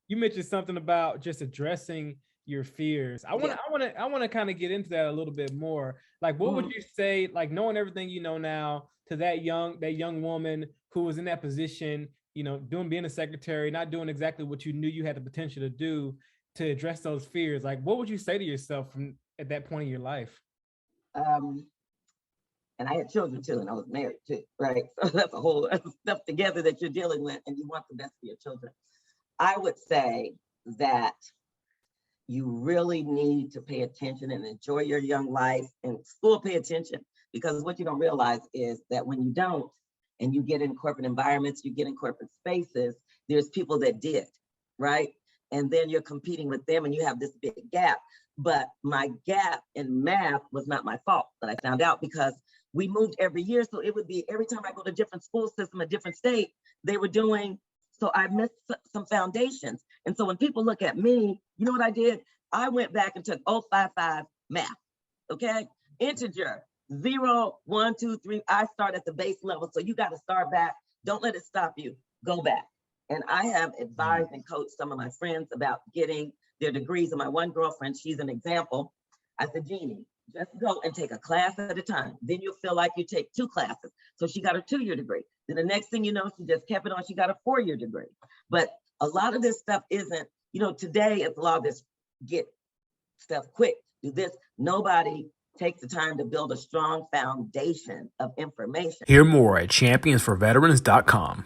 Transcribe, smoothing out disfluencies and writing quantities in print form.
you mentioned something about just addressing your fears. Yeah. I want to kind of get into that a little bit more. Like, what would Mhm. you say, like knowing everything you know now, to that young woman who was in that position, being a secretary, not doing exactly what you knew you had the potential to do to address those fears? Like, what would you say to yourself from at that point in your life? Um, and I had children too, and I was married too, right? So that's a whole other stuff together that you're dealing with, and you want the best for your children. I would say that you really need to pay attention and enjoy your young life and school. Pay attention, because what you don't realize is that when you don't, and you get in corporate environments, you get in corporate spaces, there's people that did, right? And then you're competing with them and you have this big gap. But my gap in math was not my fault, but I found out because we moved every year. So it would be every time I go to a different school system, a different state, they were doing, so I missed some foundations. And so when people look at me, you know what I did? I went back and took 055 math, okay? Integer, 0, 1, 2, 3. I start at the base level. So you got to start back. Don't let it stop you. Go back. And I have advised and coached some of my friends about getting their degrees. And my one girlfriend, she's an example. I said, Jeannie, just go and take a class at a time. Then you'll feel like you take 2 classes. So she got a 2-year degree. Then the next thing you know, she just kept it on. She got a 4-year degree. But a lot of this stuff isn't, today it's a lot of this get stuff quick, do this. Nobody takes the time to build a strong foundation of information. Hear more at championsforveterans.com.